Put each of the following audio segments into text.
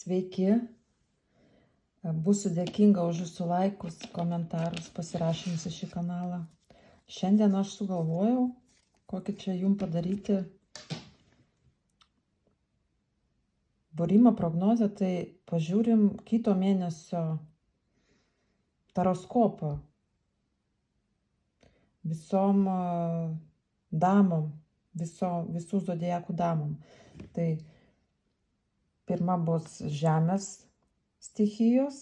Sveiki, būsiu dėkinga už jūsų laikus, komentarus, pasirašymus į šį kanalą. Šiandien aš sugalvojau, kokį čia jums padaryti būrimo prognozę, tai pažiūrim kito mėnesio taroskopą visom damom, visų zodiakų damom. Tai pirma bus žemės stichijos,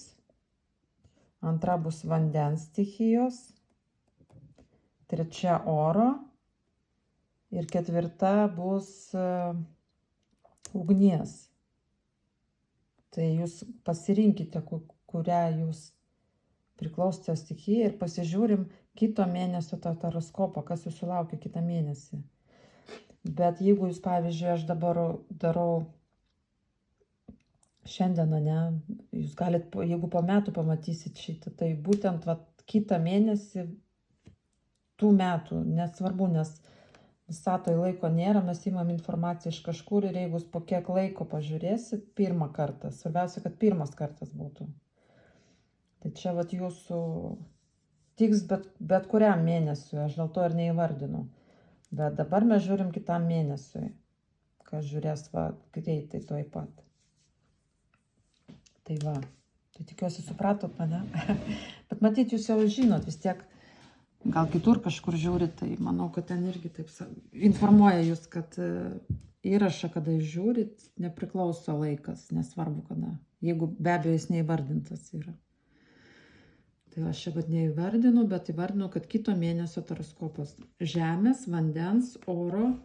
antra bus vandens stichijos, trečia oro ir ketvirta bus ugnies. Tai jūs pasirinkite, kurią jūs priklausote stichijai, ir pasižiūrim kito mėnesio taroskopą, kas jūsų laukia kitą mėnesį. Bet jeigu jūs, pavyzdžiui, aš dabar darau šiandieną, ne, jūs galit, jeigu po metų pamatysit šitą, tai būtent kitą mėnesį tų metų, nesvarbu, nes visatoje laiko nėra, mes imam informaciją iš kažkur ir jeigu po kiek laiko pažiūrėsit pirmą kartą, svarbiausia, kad pirmas kartas būtų. Tai čia jūsų tiks bet kuriam mėnesiui, aš dėl to ir neįvardinu. Bet dabar mes žiūrim kitam mėnesiui, kas žiūrės greitai tuoj pat. Tai tai tikiuosi supratot mane. Bet matyt, jūs jau žinot, vis tiek gal kitur kažkur žiūrit, tai manau, kad ten irgi taip informuoja jūs, kad įrašą, kada jūs žiūrit, nepriklauso laikas, nesvarbu kada. Jeigu be abejo jis neįvardintas yra. Tai aš čia neįvardinu, bet įvardinu, kad kito mėnesio taroskopas žemės, vandens, oro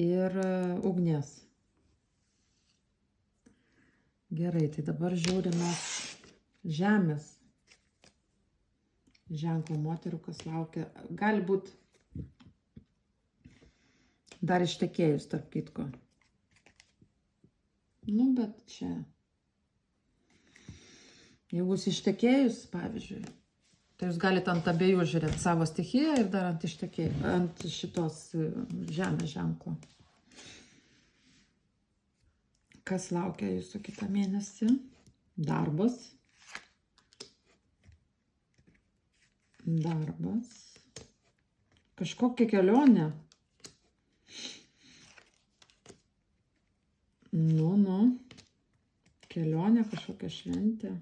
ir ugnies. Gerai, tai dabar žiūrime žemės ženklo moterų, kas laukia. Gali būti dar ištekėjus, tarp kitko. Nu, bet čia. Jeigu jūs ištekėjus, pavyzdžiui, tai jūs galite ant abiejų žiūrėti savo stichiją ir dar ant šitos žemės ženklo. Kas laukia jūsų kitą mėnesį? Darbas. Darbas. Kažkokia kelionė. Nu. Kelionė, kažkokia šventė.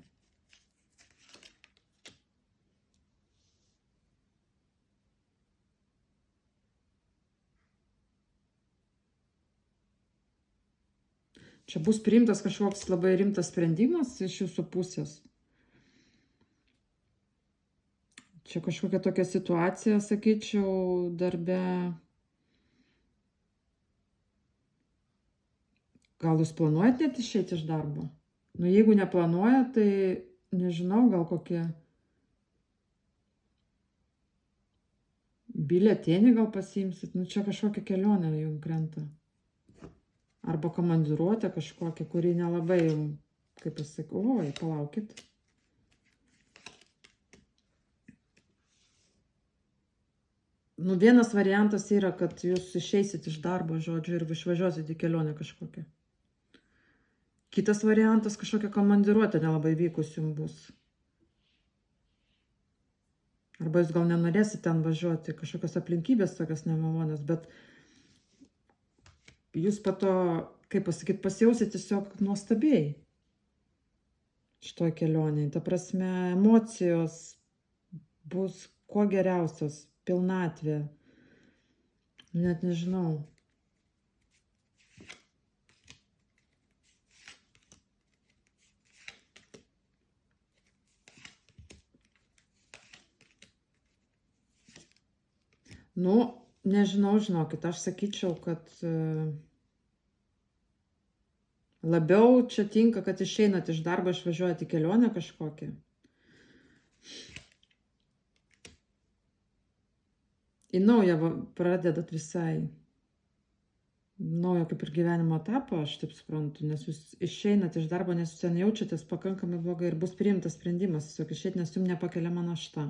Čia bus priimtas kažkoks labai rimtas sprendimas iš jūsų pusės. Čia kažkokia tokia situacija, sakyčiau, darbe. Gal jūs planuojat net išeiti iš darbo? Nu, jeigu neplanuojat, tai nežinau, gal kokie bilietėnį gal pasiimsit. Nu, čia kažkokia kelionė jums krenta. Arba komandiruotė kažkokia, kuri nelabai, kaip pasakau, oi, palaukit. Nu, vienas variantas yra, kad jūs išeisit iš darbo, žodžiu, ir išvažiuosit į kelionę kažkokią. Kitas variantas, kažkokia komandiruotė nelabai vykus jums bus. Arba jūs gal nenorėsit ten važiuoti, kažkokios aplinkybės tokios nemalonios, bet jūs po to, kaip pasakyti, pasijausit tiesiog nuostabiai šitoj kelionėje. Ta prasme, emocijos bus kuo geriausios, pilnatvė. Net nežinau. Nu, nežinau, žinokit, aš sakyčiau, kad labiau čia tinka, kad išeinat iš darbo, išvažiuojat į kelionę kažkokią. Į naują pradedat visai. Naują kaip ir gyvenimo etapą, aš taip suprantu, nes jūs išeinat iš darbo, nes jūs ten jaučiatės pakankamai blogai ir bus priimtas sprendimas, tiesiog išeit, nes jums nepakeliama našta.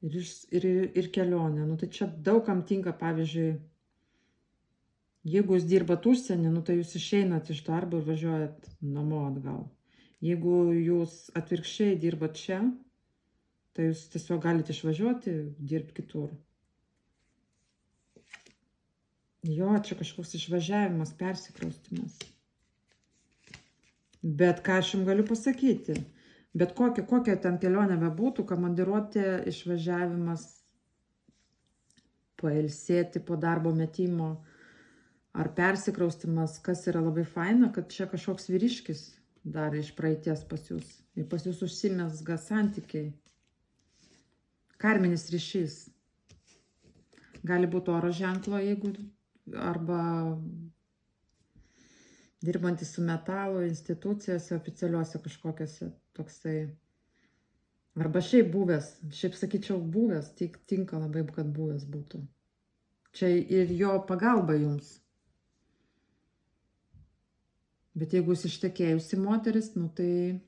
Ir kelionė. Nu, tai čia daugam tinka, pavyzdžiui, Jeigu jūs dirbat užsienį, nu, tai jūs išeinat iš darbo ir važiuojat namo atgal. Jeigu jūs atvirkščiai dirbat čia, tai jūs tiesiog galite išvažiuoti, dirbti kitur. Jo, čia kažkoks išvažiavimas, persikraustimas. Bet ką aš jums galiu pasakyti? Bet kokia ten kelionė bebūtų, komandiruotė, išvažiavimas, pailsėti po darbo metimo ar persikraustimas, kas yra labai faina, kad čia kažkoks vyriškis dar iš praeities pas jūs. Ir pas jūs užsimezga santykiai. Karminis ryšys. Gali būti oro ženklo, jeigu arba dirbantis su metalo institucijose, oficialiuose kažkokiuose toksai. Arba šiaip buvęs, šiaip sakyčiau buvęs, tik tinka labai, kad buvęs būtų. Čia ir jo pagalba jums. Bet jeigu jūs ištekėjusi moteris, nu tai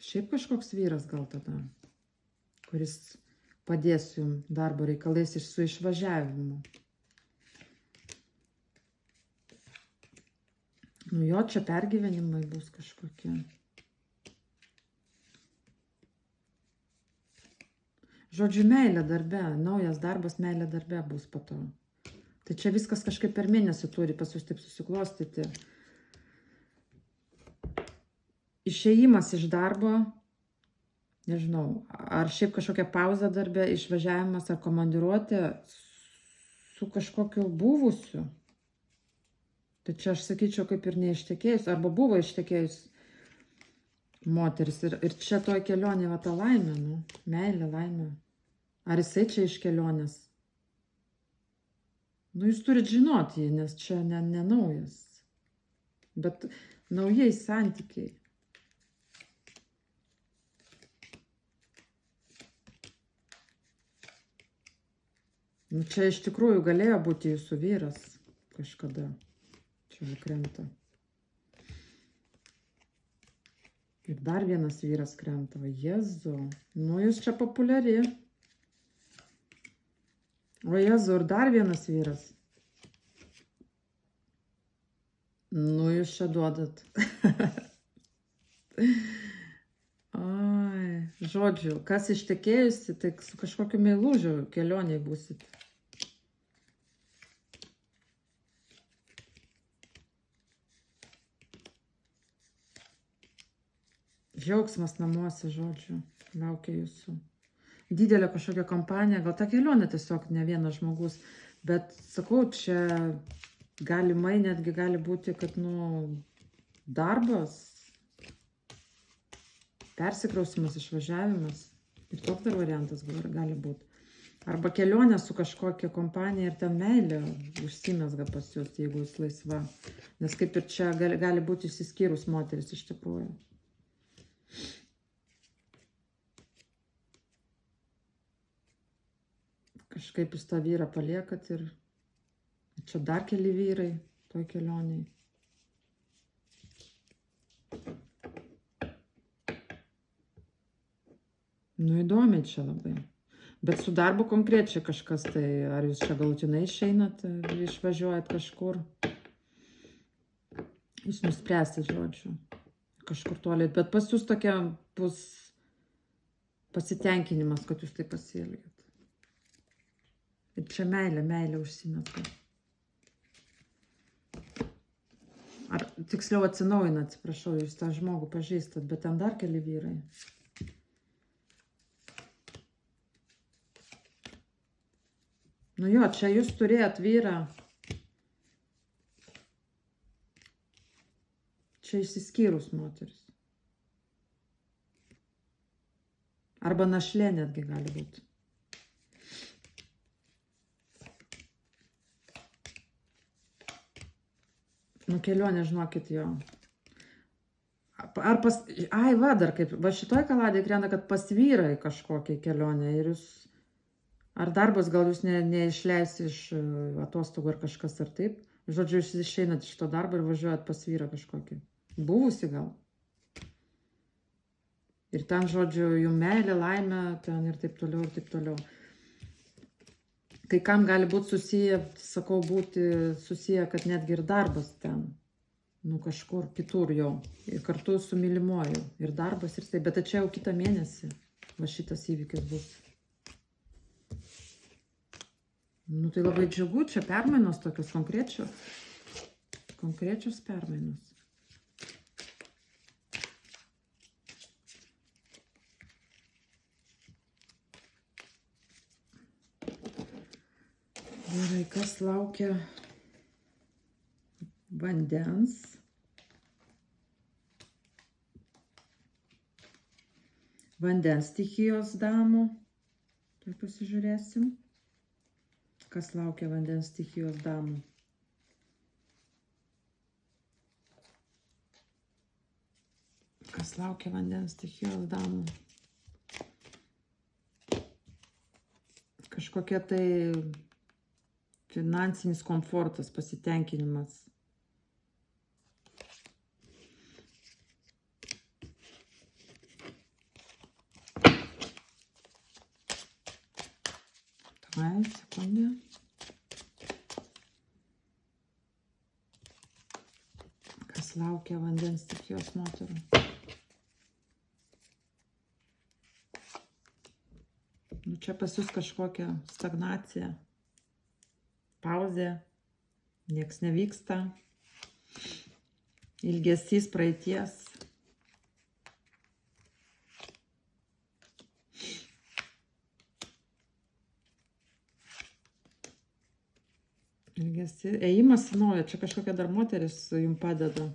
šiaip kažkoks vyras gal tada, kuris padės jums darbo reikalais ir su išvažiavimu. Nu jo, čia pergyvenimai bus kažkokie. Žodžiu, meilė darbe, naujas darbas meilė darbe bus po to. Tai čia viskas kažkaip per mėnesį turi pas jūs taip susiklostyti. Išėjimas iš darbo, nežinau, ar šiaip kažkokia pauza darbe, išvažiavimas ar komandiruotė su kažkokiu buvusiu. Tai čia aš sakyčiau kaip ir neištekėjus, arba buvo ištekėjus moteris. Ir čia toj kelionė va ta laimė, nu, meilė, laimė. Ar jisai čia iš kelionės? Nu, jūs turit žinoti jį, nes čia ne naujas. Bet naujai santykiai. Nu, čia iš tikrųjų galėjo būti jūsų vyras kažkada. Čia krenta. Ir dar vienas vyras krenta. Jezu, nu jūs čia populiari. O Jezu, ir dar vienas vyras. Nu jūs čia duodat. Ai, žodžiu, kas ištekėjusi, tai su kažkokiu meilužiu kelioniai būsit. Džiaugsmas namuose, žodžiu, laukia jūsų. Didelė kažkokia kompanija, gal ta kelionė tiesiog ne vienas žmogus, bet sakau, čia galimai netgi gali būti, kad, nu, darbas, persikrausimas, išvažiavimas, ir toks dar variantas gali būti. Arba kelionė su kažkokia kompanija ir ten meilė užsimezga pas jūs, jeigu jūs laisva. Nes kaip ir čia gali būti išsiskyrus moteris iš tikrųjų. Kažkaip jūs tą vyrą paliekat ir čia dar keli vyrai toj kelioniai. Nu, įdomiai čia labai. Bet su darbu konkrečiai kažkas, tai ar jūs čia galutinai išeinat, išvažiuojat kažkur. Jūs nuspręsit, žodžiu, kažkur toliai. Bet pas jūs tokia bus pasitenkinimas, kad jūs taip pasielgėt. Ir čia meilė užsimezga. Ar tiksliau atsinaujina, atsiprašau, jūs tą žmogų pažįstat, bet ten dar keli vyrai. Nu jo, čia jūs turėjot vyrą. Čia išsiskyrus moteris. Arba našlė netgi gali būti. Nu, kelionė, žinokit, jo. Ar pas... Ai, va, dar kaip... Va šitoj kaladėje krenta, kad pas vyrą į kažkokią kelionę. Ir jūs... Ar darbas gal jūs neišleis iš atostogų ar kažkas ar taip. Žodžiu, jūs išeinat iš to darbo ir važiuojat pas vyrą kažkokį. Buvusi gal. Ir ten, žodžiu, jų meilė, laimė, ten ir taip toliau, ir taip toliau. Kai kam gali būti susiję, sakau, būti susiję, kad netgi ir darbas ten, nu kažkur kitur jau, ir kartu su mylimuoju, ir darbas, ir tai, bet čia jau kitą mėnesį, va šitas įvykis bus. Nu tai labai džiugu, čia permainos tokios konkrečios permainos. Gerai, kas laukia vandens? Vandens stichijos damų. Tai pasižiūrėsim. Kas laukia vandens stichijos damų? Kas laukia vandens stichijos damų? Kažkokia tai finansinis komfortas, pasitenkinimas. Davai, sekundę. Kas laukia vandens stichijos moterų? Nu, čia pas jūs kažkokia stagnacija. Pauzė, nieks nevyksta, ilgesys praeities. Ilgesys, ėjimas į naują, čia kažkokia dar moteris jums padeda.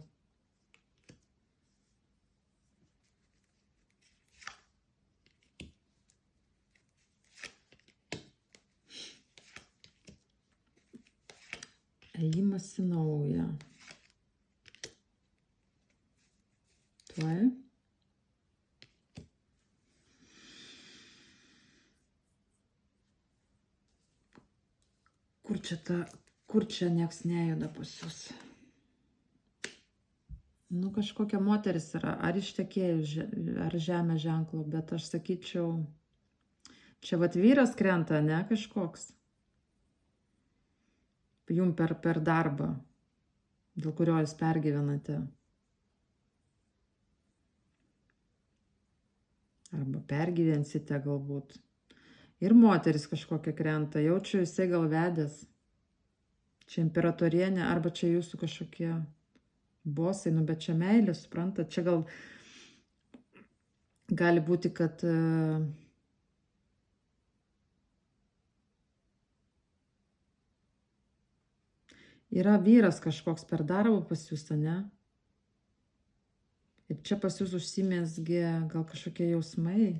Ėjimas į naują. Tuoj. Kur čia nieks nejuda pas jūs? Nu, kažkokia moteris yra, ar ištekėjus, ar žemė ženklo, bet aš sakyčiau, čia vat vyras krenta, ne kažkoks. Jum per darbą, dėl kurio jūs pergyvenate. Arba pergyvensite galbūt. Ir moteris kažkokia krenta, jaučiu jisai gal vedęs. Čia imperatorienė, arba čia jūsų kažkokie bosai, nu bet čia meilė, suprantat, čia gal gali būti, kad yra vyras kažkoks per darbą pas jūs, ne? Ir čia pas jūs užsimezgė gal kažkokie jausmai,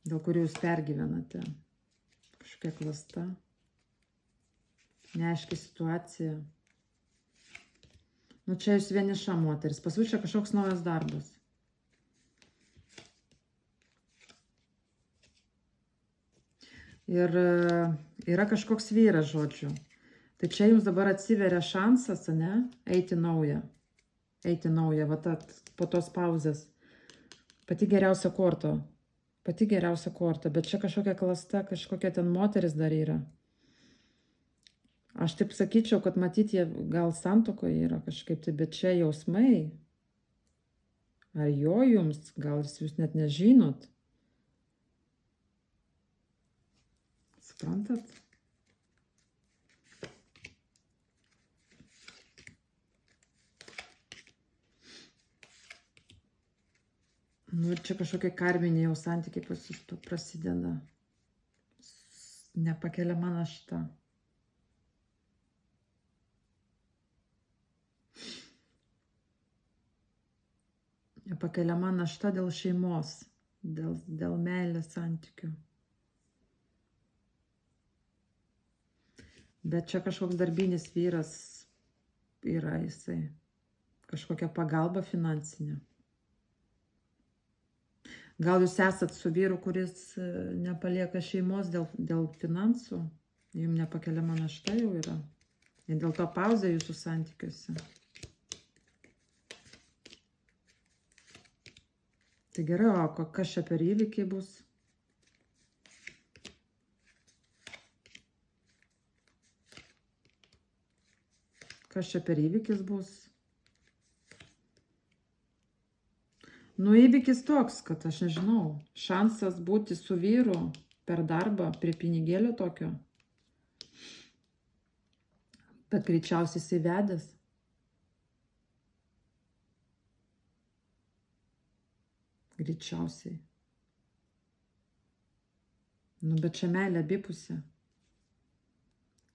dėl kurių jūs pergyvenate. Kažkokia klasta. Neaiški situacija. Nu čia jūs vieniša moteris. Pas jūs čia kažkoks naujas darbas. Ir yra kažkoks vyras, žodžiu. Tai čia jums dabar atsiveria šansas, ne? Eiti naują. Eiti naują, va po tos pauzės. Pati geriausia korta. Pati geriausia korta. Bet čia kažkokia klasta, kažkokia ten moteris dar yra. Aš taip sakyčiau, kad matyti jie gal santuokoje yra kažkaip tai, bet čia jausmai. Ar jo jums, gal jūs net nežinot. Suprantat? Nu ir čia kažkokie karminiai jau santykiai pas jūs prasideda. Nepakeliama našta. Nepakeliama našta dėl šeimos, dėl meilės santykių. Bet čia kažkoks darbinis vyras yra jisai. Kažkokia pagalba finansinė. Gal jūs esat su vyru, kuris nepalieka šeimos dėl finansų? Jums nepakeliama našta jau yra. Ir dėl to pauzė jūsų santykiuose. Tai gerai, o kas čia per įvykiai bus? Kas čia per įvykis bus? Nu, įvykis toks, kad aš nežinau, šansas būti su vyru per darbą, prie pinigėlio tokio. Bet greičiausiai jisai vedęs. Greičiausiai. Nu, bet čia meilė abipusė.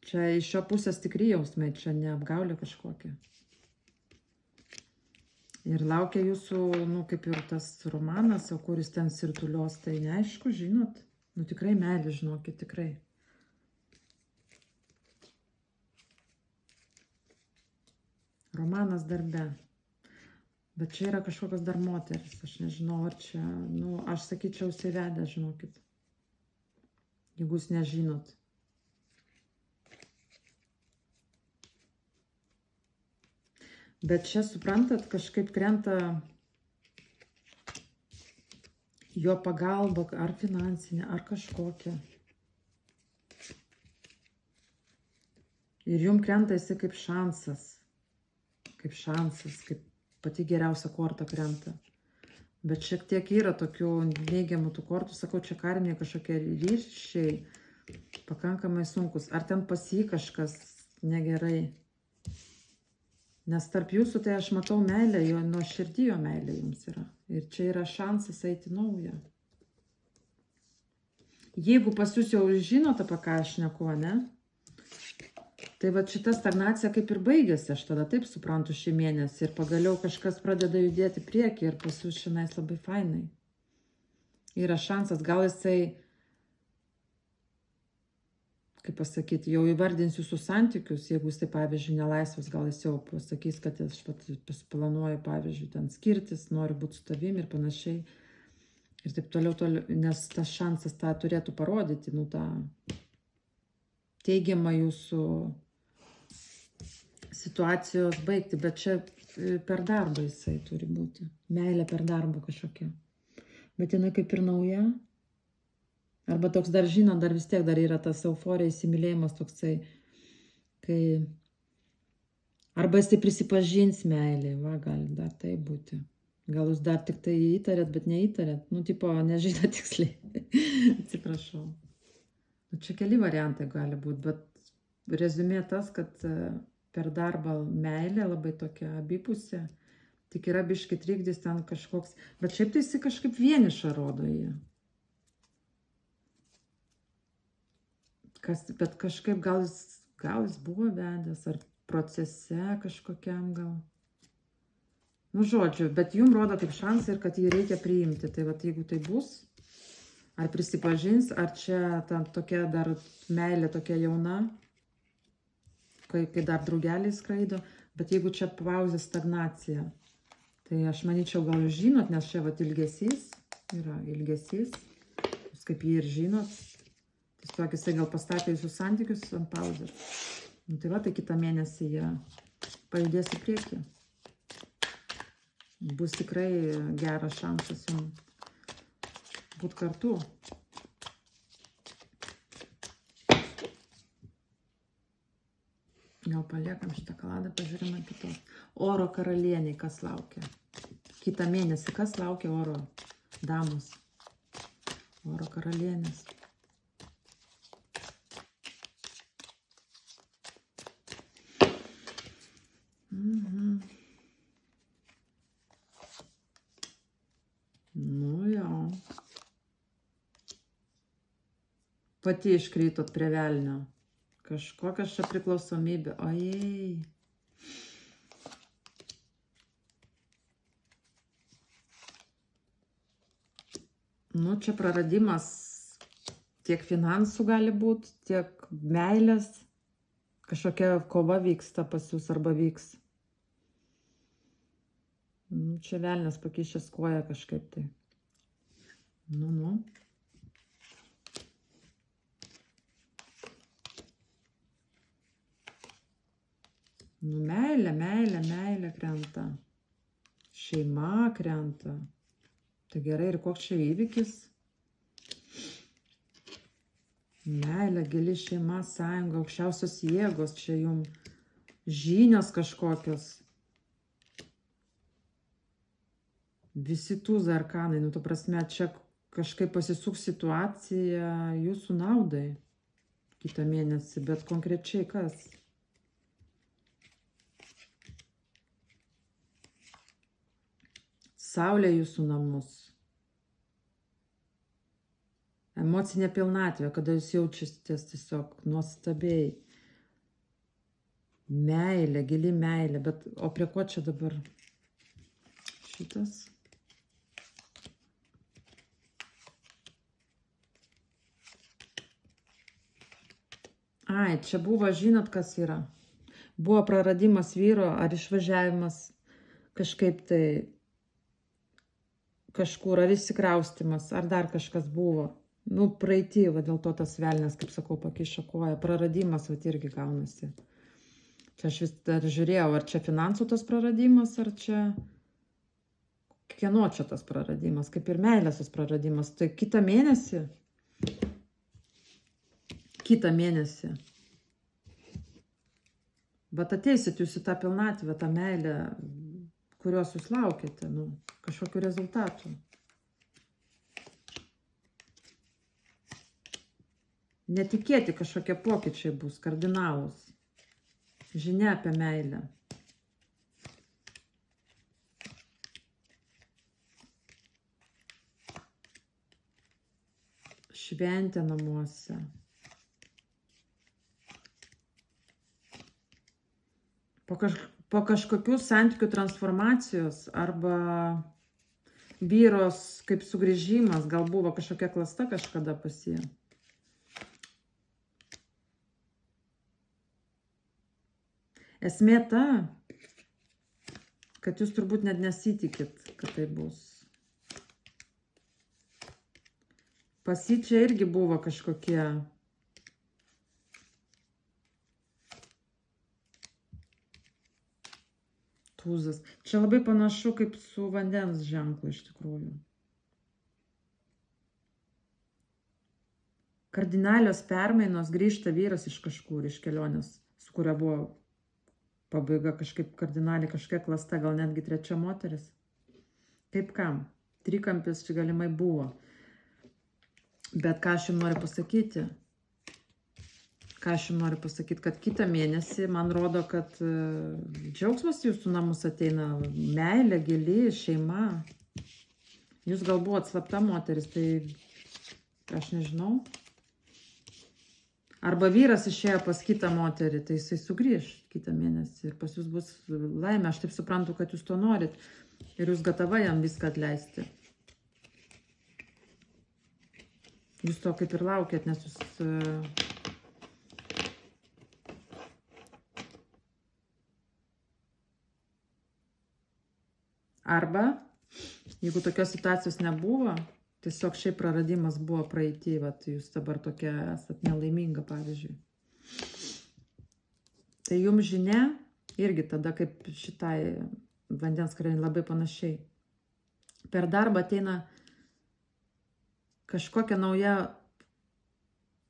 Čia iš šio pusės tikri jausmai, čia ne apgaulė kažkokia. Ir laukia jūsų, nu, kaip ir tas romanas, o kuris ten sirtulios, tai neaišku, žinot. Nu, tikrai meilė, žinokit, tikrai. Romanas darbe. Bet čia yra kažkokios dar moteris, aš nežinau, ar čia, nu, aš sakyčiau, jisai vedė, žinokit. Jeigu jūs nežinot. Bet čia, suprantat, kažkaip krenta jo pagalba, ar finansinė, ar kažkokia. Ir jum krenta jisai kaip šansas. Kaip šansas, kaip pati geriausia korta krenta. Bet šiek tiek yra tokių neigiamų tų kortų, sakau, čia karminiai kažkokie ryšiai, pakankamai sunkus. Ar ten pas jį kažkas negerai? Nes tarp jūsų tai aš matau meilę, jo nuoširdį jo meilė jums yra. Ir čia yra šansas eiti naują. Jeigu pas jūs jau žinot, apie ką aš šneku, ne? Tai va šita stagnacija kaip ir baigėsi, aš tada taip suprantu šį mėnesį. Ir pagaliau kažkas pradeda judėti priekį ir pas jūs šiandien labai fainai. Yra šansas, gal jisai, kaip pasakyti, jau įvardins jūsų santykius, jeigu jisai, pavyzdžiui, nelaisvas, gal jis jau pasakys, kad aš planuoju, pavyzdžiui, ten skirtis, noriu būti su tavim ir panašiai. Ir taip toliau, nes tas šansas tą turėtų parodyti, nu, tą teigiamą jūsų situacijos baigti, bet čia per darbą jisai turi būti. Meilė per darbą kažkokia. Bet jinai kaip ir nauja. Arba toks dar žino, dar vis tiek dar yra tas euforija, įsimylėjimas toksai, kai arba jisai prisipažins meilė, va, gali dar tai būti. Gal jūs dar tik tai įtarėt, bet neįtarėt. Nu, tipo, nežinot tiksliai. Atsiprašau. Nu, čia keli variantai gali būti, bet rezumė tas, kad per darbą meilė labai tokia abipusė, tik yra biški trikdys ten kažkoks, bet šiaip tai jisai kažkaip vienišą rodo jį. Bet kažkaip gal jis buvo vedęs, ar procese kažkokiam gal. Nu, žodžiu, bet jums rodo kaip šansą ir kad jį reikia priimti. Tai va, jeigu tai bus, ar prisipažins, ar čia ta tokia dar meilė tokia jauna, kai dar draugeliai skraido, bet jeigu čia pauzė stagnacija, tai aš manyčiau, gal jūs žinot, nes čia va ilgesys, yra ilgesys, jūs kaip jį ir žinot, tiesiog jisai gal pastatė jūsų santykius ant pauzės. Nu, tai va, tai kitą mėnesį jie pajudės į priekį. Bus tikrai geras šansas jums būt kartu. Gal paliekam šitą kaladą, pažiūrime kitos. Oro karalieniai, kas laukia? Kitą mėnesį, kas laukia oro damos? Oro karalienės. Nu jo. Pati iškrytot prie velnio. Kažkokia čia priklausomybė. Ojei. Nu, čia praradimas tiek finansų gali būti, tiek meilės. Kažkokia kova vyksta pas jūs arba vyks. Nu, čia velnias pakišęs koją kažkaip tai. Nu. Nu, meilė krenta. Šeima krenta. Tai gerai, ir koks čia įvykis? Meilė, gili šeima, sąjunga, aukščiausios jėgos čia jums žinios kažkokios. Visi tūzai arkanai, nu, tu prasme, čia kažkaip pasisuks situacija jūsų naudai kitą mėnesį, bet konkrečiai kas? Saulė jūsų namus. Emocinė pilnatvė, kada jūs jaučiatės tiesiog nuostabiai. Meilė, gili meilė, bet o prie ko čia dabar šitas? Ai, čia buvo, žinot, kas yra. Buvo praradimas vyro ar išvažiavimas kažkaip tai kažkur, ar įsikraustimas, ar dar kažkas buvo. Nu, praeitį, va dėl to tas velnias, kaip sakau, pakišo koją. Praradimas, va irgi gaunasi. Čia aš vis dar žiūrėjau, ar čia finansų tas praradimas, ar čia kieno čia tas praradimas, kaip ir meilės tas praradimas. Tai kitą mėnesį. Bet ateisit jūs į tą pilnatvę, tą meilę, kurios jūs laukiate, nu, kažkokiu rezultatu. Netikėti kažkokie pokyčiai bus, kardinalūs. Žinia apie meilę. Šventė namuose. Po kažkokių santykių transformacijos arba vyros kaip sugrįžimas, gal buvo kažkokia klasta kažkada pas jį. Esmė ta, kad jūs turbūt net nesitikit, kad tai bus. Pas jį čia irgi buvo kažkokie tūzas. Čia labai panašu kaip su vandens ženklu iš tikrųjų. Kardinalios permainos, grįžta vyras iš kažkur, iš kelionės, su kuria buvo pabaiga kažkaip kardinaliai, kažkokia klasta, gal netgi trečia moteris. Kaip kam? Trikampis čia galimai buvo. Bet ką aš jums noriu pasakyti? Kad kitą mėnesį, man rodo, kad džiaugsmas jūsų namus ateina, meilė, gili, šeima. Jūs gal buvot slapta moteris, tai aš nežinau. Arba vyras išėjo pas kitą moterį, tai jisai sugrįž kitą mėnesį ir pas jūs bus laimė. Aš taip suprantu, kad jūs to norit ir jūs gatava jam viską atleisti. Jūs to kaip ir laukiat, nes jūs... Arba, jeigu tokios situacijos nebuvo, tiesiog šiaip praradimas buvo praeitį, vat jūs dabar tokia esat nelaiminga, pavyzdžiui. Tai jums žinia, irgi tada kaip šitai vandens karalienei labai panašiai. Per darbą ateina kažkokia nauja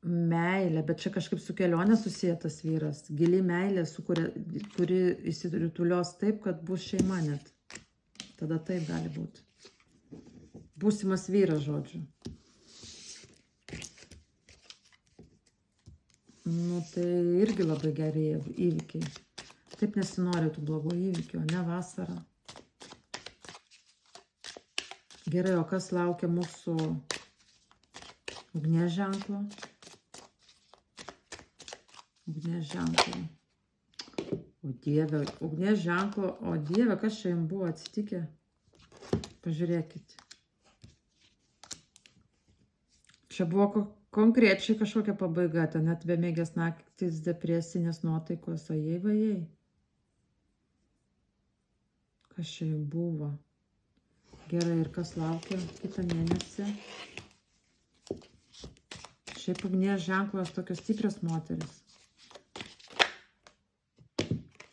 meilė, bet čia kažkaip su kelionė susietas vyras. Gili meilė, kuri įsiritulios taip, kad bus šeima net. Tada taip gali būti. Būsimas vyras, žodžiu. Nu, tai irgi labai geri įvykiai. Taip nesinori tų blogų įvykių, ne vasara. Gerai, o kas laukia mūsų ugnies ženklo? Ugnies ženklo. O Dieve, ugnies ženklo, o Dieve, kas čia jums buvo atsitikę? Pažiūrėkit. Čia buvo konkrečiai kažkokia pabaiga, ten net bemėgės naktis, depresinės nuotaikos, ojei, vajei. Kas čia jums buvo? Gerai, ir kas laukia kitą mėnesį? Šiaip ugnies ženklos tokios stiprios moteris.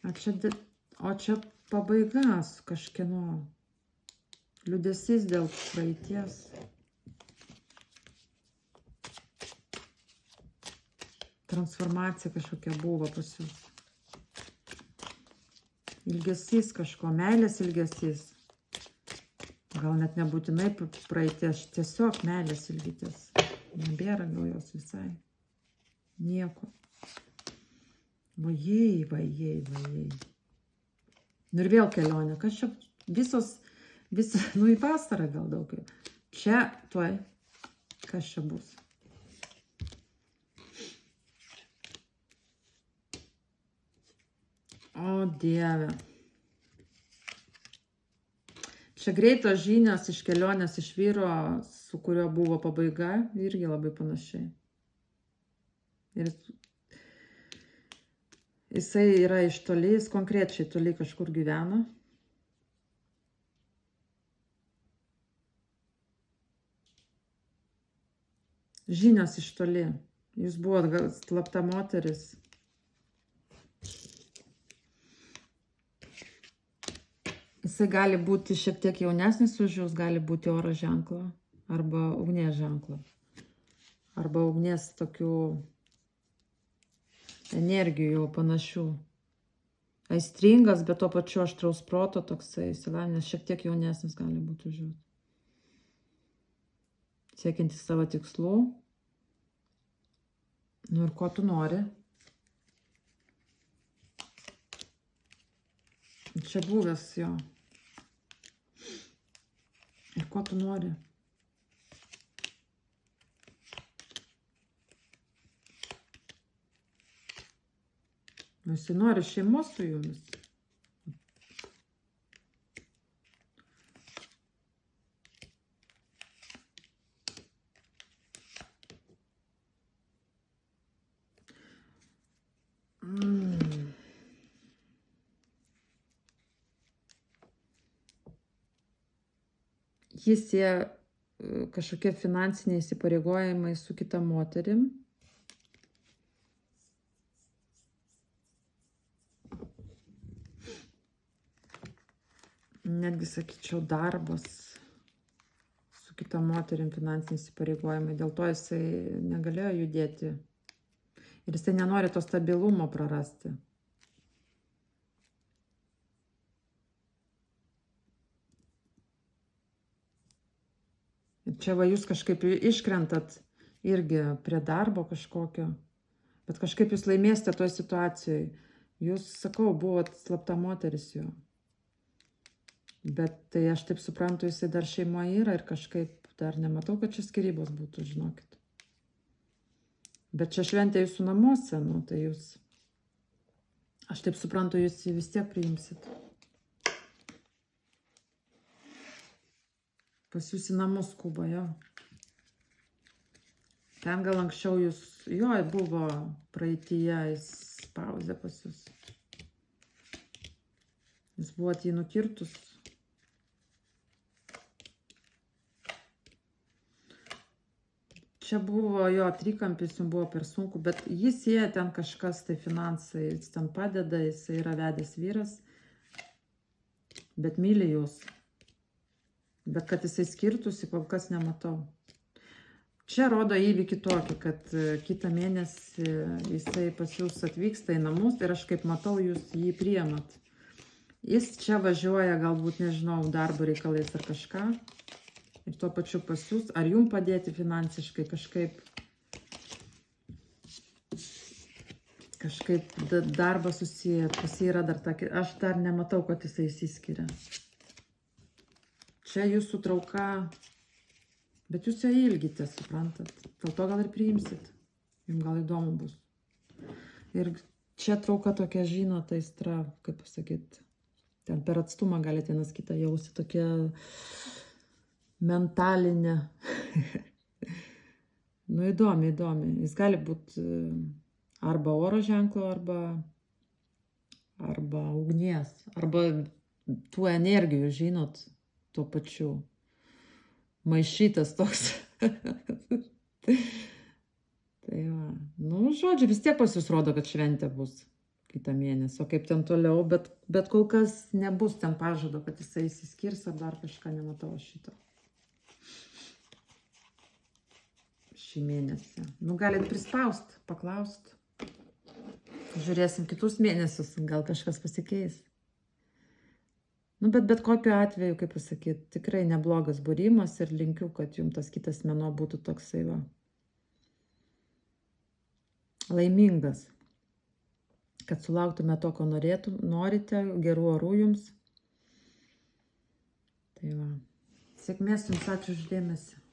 O čia pabaigas kažkieno. Liūdesys dėl praeities. Transformacija kažkokia buvo pas jūs. ilgesys kažko, meilės ilgesys. Gal net nebūtinai praeities, tiesiog meilės ilgytės. Nebėra gal jos visai. Nieko. Vajei. Nu ir vėl kelionė. Kas čia visos, nu į vasarą gal daug. Čia, tuoj, kas čia bus? O Dieve. Čia greitos žinios iš kelionės iš vyro, su kurio buvo pabaiga, irgi labai panašiai. Ir jisai yra iš toli, jis konkrečiai toli kažkur gyvena. Žinios iš toli. Jūs buvote slapta moteris. Jisai gali būti šiek tiek jaunesnis už jūs, gali būti oro ženklo arba ugnies ženklo. Arba ugnies tokių energijų panašių. Aistringas, bet to pačiu aštraus proto toksai išsilavinęs, šiek tiek jaunesnis gali būti už jūs. Siekiantis savo tikslų. Nu ir ko tu nori? Čia buvęs jo. Ir ko tu nori? Jisai nori šeimos su jumis. Jis jie kažkokie finansiniai įsipareigojimai su kita moterim. Netgi sakyčiau darbas su kita moterim, finansiniai įsipareigojimai. Dėl to jisai negalėjo judėti. Ir jisai nenori to stabilumo prarasti. Čia va jūs kažkaip iškrentat irgi prie darbo kažkokio, bet kažkaip jūs laimėsite toje situacijoje. Jūs, sakau, buvot slapta moteris jo. Bet tai aš taip suprantu, jisai dar šeimoje yra ir kažkaip dar nematau, kad čia skyrybos būtų, žinokit. Bet čia šventė jūsų namuose, nu tai jūs, aš taip suprantu, jūs jį vis tiek priimsit. Pas jūs į namus skuba, jo. Ten gal anksčiau jūs, jo, buvo praeityje, jis pauzė pas jūs. Jūs buvote jį nukirtus. Čia buvo jo trikampis, jums buvo per sunku, bet jis sieja ten kažkas, tai finansai, jis ten padeda, jis yra vedęs vyras, bet myli jūs. Bet kad jisai skirtųsi, kol kas nematau. Čia rodo įvykį tokį, kad kitą mėnesį jisai pas jūs atvyksta į namus ir aš kaip matau, jūs jį priimat. Jis čia važiuoja galbūt, nežinau, darbo reikalais ar kažką. Ir tuo pačiu pas jūs, ar jums padėti finansiškai kažkaip darbą susijęt, pas jį yra dar tokį, aš dar nematau, kad jisai įsiskiria. Čia jūsų trauka, bet jūs jo ilgitės, suprantat. Dėl to gal ir priimsit. Jums gal įdomu bus. Ir čia trauka tokia, žinot, aistra, kaip pasakyti. Ten per atstumą galite vienas kitą jausti, tokia mentalinė. Nu, įdomi. Jis gali būti arba oro ženklo, arba ugnies, arba tų energijų, žinot, tuo pačiu. Maišytas toks. Tai va. Nu, žodžiu, vis tiek pas jūs rodo, kad šventė bus kitą mėnesį. O kaip ten toliau, bet kol kas nebus ten pažado, kad jisai įsiskirs ar dar kažką, nematau šito. Šį mėnesį. Nu, galit prispaust, paklaust. Žiūrėsim kitus mėnesius, gal kažkas pasikeis. Nu, bet kokiu atveju, kaip pasakyti, tikrai neblogas būrimas ir linkiu, kad jums tas kitas mėnuo būtų toksai va. Laimingas. Kad sulauktume to, ko norite, gerų orų jums. Tai va. Sėkmės jums, ačiū už dėmesį.